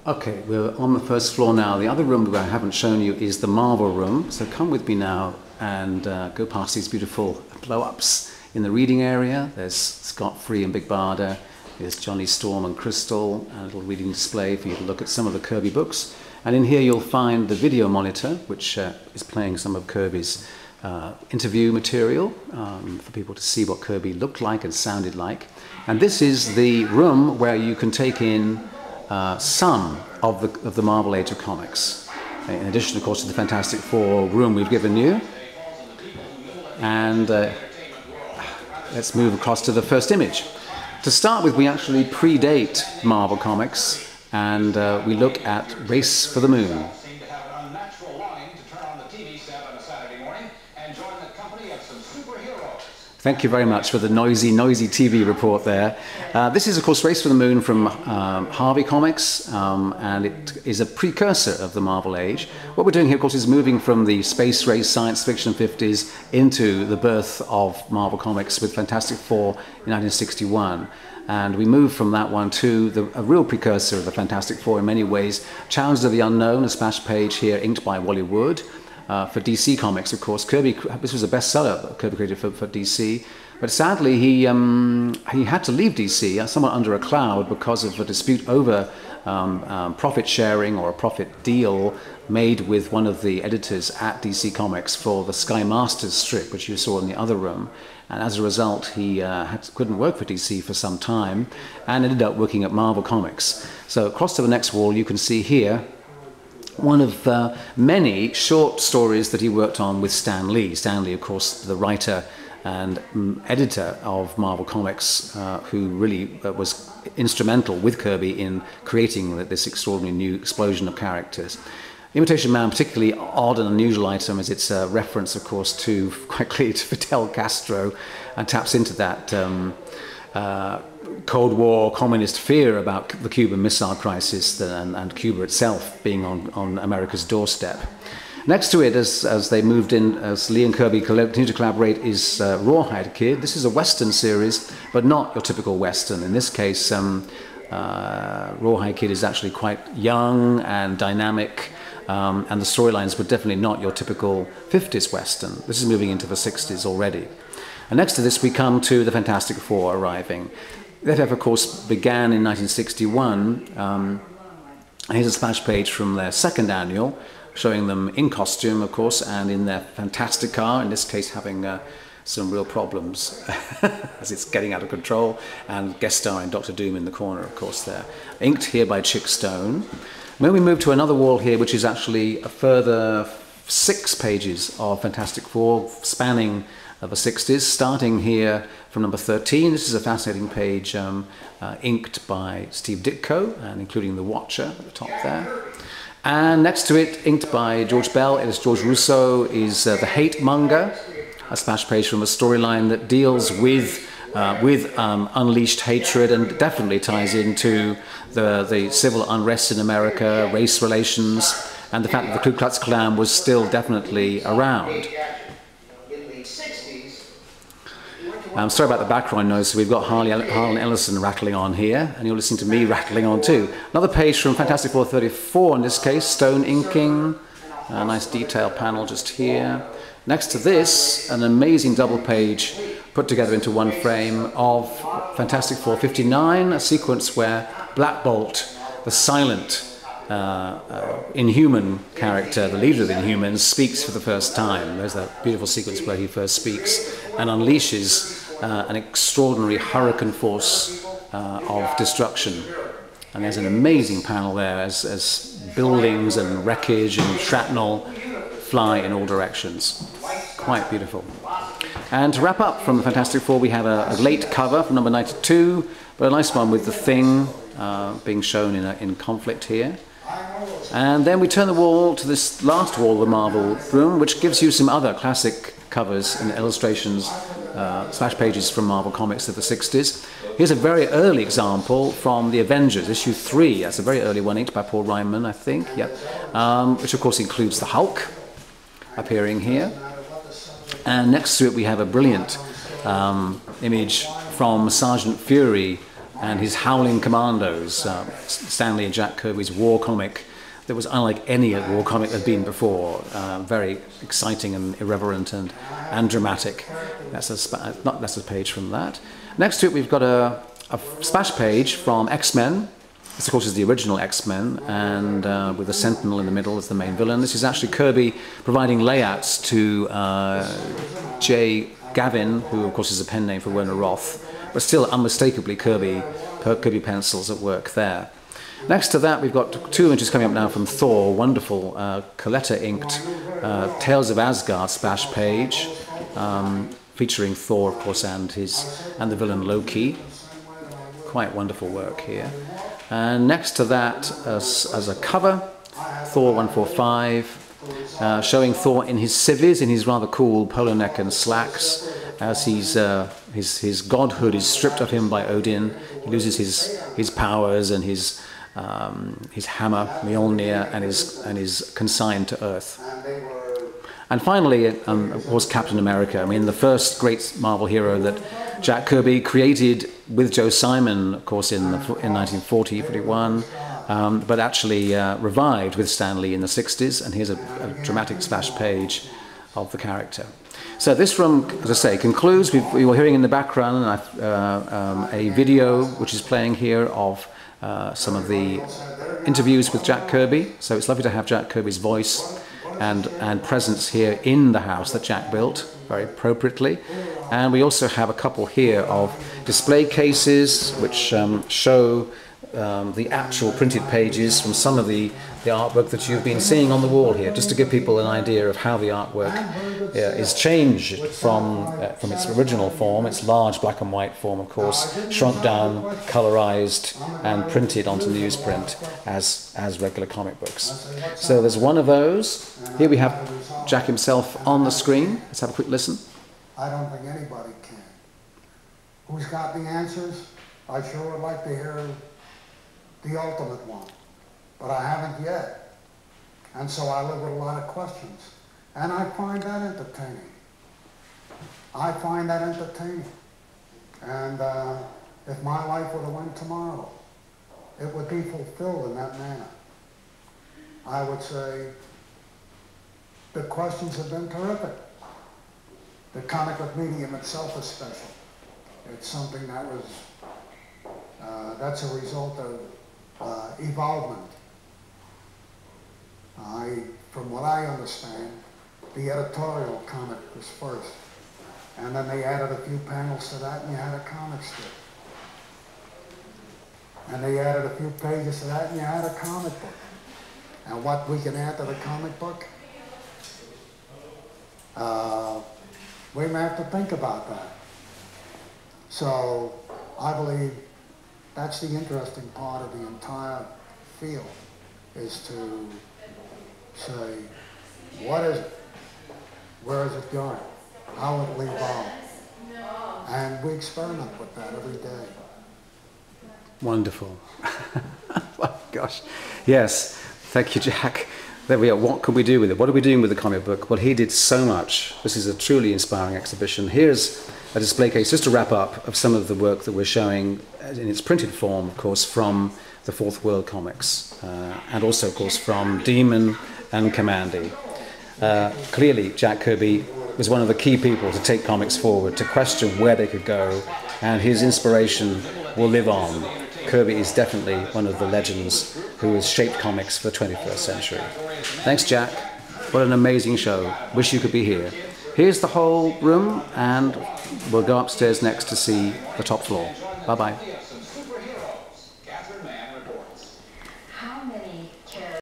Okay, we're on the first floor now. The other room that I haven't shown you is the Marvel room. So come with me now and go past these beautiful blow-ups in the reading area. There's Scott Free and Big Barda. There's Johnny Storm and Crystal, and a little reading display for you to look at some of the Kirby books. And in here you'll find the video monitor, which is playing some of Kirby's interview material for people to see what Kirby looked like and sounded like. And this is the room where you can take in some of the Marvel Age of Comics. In addition, of course, to the Fantastic Four room we've given you. And let's move across to the first image. To start with, we actually predate Marvel Comics, and we look at Race for the Moon. Thank you very much for the noisy TV report there. This is, of course, Race for the Moon from Harvey Comics, and it is a precursor of the Marvel Age. What we're doing here, of course, is moving from the space race science fiction 50s into the birth of Marvel Comics with Fantastic Four in 1961. And we move from that one to a real precursor of the Fantastic Four in many ways. Challenge of the Unknown, a splash page here inked by Wally Wood. For DC Comics, of course, Kirby. This was a bestseller that Kirby created for DC, but sadly he had to leave DC somewhat under a cloud because of a dispute over profit sharing or a profit deal made with one of the editors at DC Comics for the Sky Masters strip, which you saw in the other room. And as a result, he couldn't work for DC for some time and ended up working at Marvel Comics. So across to the next wall, you can see here one of many short stories that he worked on with Stan Lee. Stan Lee, of course, the writer and editor of Marvel Comics, who really was instrumental with Kirby in creating this extraordinary new explosion of characters. Imitation Man, particularly odd and unusual item, as it's a reference, of course, to quite clearly to Fidel Castro, and taps into that Cold War communist fear about the Cuban Missile Crisis and Cuba itself being on America's doorstep. Next to it, as they moved in, as Lee and Kirby continue to collaborate, is Rawhide Kid. This is a Western series, but not your typical Western. In this case, Rawhide Kid is actually quite young and dynamic, and the storylines were definitely not your typical 50s Western. This is moving into the 60s already. And next to this, we come to the Fantastic Four arriving. That, of course, began in 1961. Here's a splash page from their second annual, showing them in costume, of course, and in their fantastic car, in this case having some real problems as it's getting out of control, and guest starring Dr. Doom in the corner, of course, there. Inked here by Chick Stone. Then we move to another wall here, which is actually a further 6 pages of Fantastic Four, spanning the 60s, starting here from number 13. This is a fascinating page inked by Steve Ditko, and including the Watcher at the top there. And next to it, inked by George Bell, it is George Russo, is The Hate Monger, a splash page from a storyline that deals with unleashed hatred and definitely ties into the civil unrest in America, race relations, and the fact that the Ku Klux Klan was still definitely around. I'm sorry about the background noise, so we've got Harlan Ellison rattling on here, and you're listening to me rattling on too. Another page from Fantastic Four 34, in this case, stone inking, a nice detail panel just here. Next to this, an amazing double page put together into one frame of Fantastic Four 59, a sequence where Black Bolt, the silent Inhuman character, the leader of the Inhumans, speaks for the first time. There's that beautiful sequence where he first speaks and unleashes an extraordinary hurricane force of destruction. And there's an amazing panel there as buildings and wreckage and shrapnel fly in all directions. Quite beautiful. And to wrap up from the Fantastic Four, we have a late cover from number 92, but a nice one with the Thing being shown in conflict here. And then we turn the wall to this last wall of the Marvel room, which gives you some other classic covers and illustrations, splash pages from Marvel Comics of the 60s. Here's a very early example from the Avengers, issue 3. That's a very early one, inked by Paul Ryman, I think, yep. Which of course includes the Hulk appearing here. And next to it we have a brilliant image from Sergeant Fury and his Howling Commandos, Stanley and Jack Kirby's war comic that was unlike any war comic that had been before. Very exciting and irreverent and dramatic. That's a page from that. Next to it, we've got a splash page from X-Men. This, of course, is the original X-Men, and with the Sentinel in the middle as the main villain. This is actually Kirby providing layouts to J. Gavin, who, of course, is a pen name for Werner Roth, but still unmistakably Kirby pencils at work there. Next to that, we've got two images coming up now from Thor, wonderful Coletta-inked Tales of Asgard splash page, featuring Thor, of course, and the villain Loki. Quite wonderful work here. And next to that, as a cover, Thor 145, showing Thor in his civvies, in his rather cool polo neck and slacks, as his godhood is stripped of him by Odin. He loses his powers and his hammer, Mjolnir, and is consigned to Earth. And finally, of course, Captain America. I mean, the first great Marvel hero that Jack Kirby created with Joe Simon, of course, in 1940-41, but actually revived with Stan Lee in the 60s. And here's a dramatic splash page of the character. So this room, as I say, concludes. We were hearing in the background a video which is playing here of some of the interviews with Jack Kirby. So it's lovely to have Jack Kirby's voice and presence here in the house that Jack built very appropriately. And we also have a couple here of display cases which show the actual printed pages from some of the artwork that you've been seeing on the wall here, just to give people an idea of how the artwork is changed from its original form, its large black and white form, of course, shrunk down, colorized, and printed onto newsprint as regular comic books. So there's one of those. Here we have Jack himself on the screen. Let's have a quick listen. I don't think anybody can. Who's got the answers? I sure would like to hear the ultimate one, but I haven't yet. And so I live with a lot of questions. And I find that entertaining. I find that entertaining. And if my life would have went tomorrow, it would be fulfilled in that manner. I would say the questions have been terrific. The comic book medium itself is special. It's something that was, that's a result of evolvement. From what I understand, the editorial comic was first. And then they added a few panels to that and you had a comic strip. And they added a few pages to that and you had a comic book. And what we can add to the comic book, we may have to think about that. So I believe that's the interesting part of the entire field, is to say, what is it? Where is it going? How will it evolve? And we experiment with that every day. Wonderful. Oh, gosh. Yes. Thank you, Jack. There we are. What can we do with it? What are we doing with the comic book? Well, he did so much. This is a truly inspiring exhibition. Here's a display case, just to wrap up, of some of the work that we're showing in its printed form, of course, from the Fourth World comics, and also, of course, from Demon and Commandy. Clearly, Jack Kirby was one of the key people to take comics forward, to question where they could go, and his inspiration will live on. Kirby is definitely one of the legends who has shaped comics for the 21st century. Thanks, Jack. What an amazing show. Wish you could be here. Here's the whole room, and we'll go upstairs next to see the top floor. Bye-bye.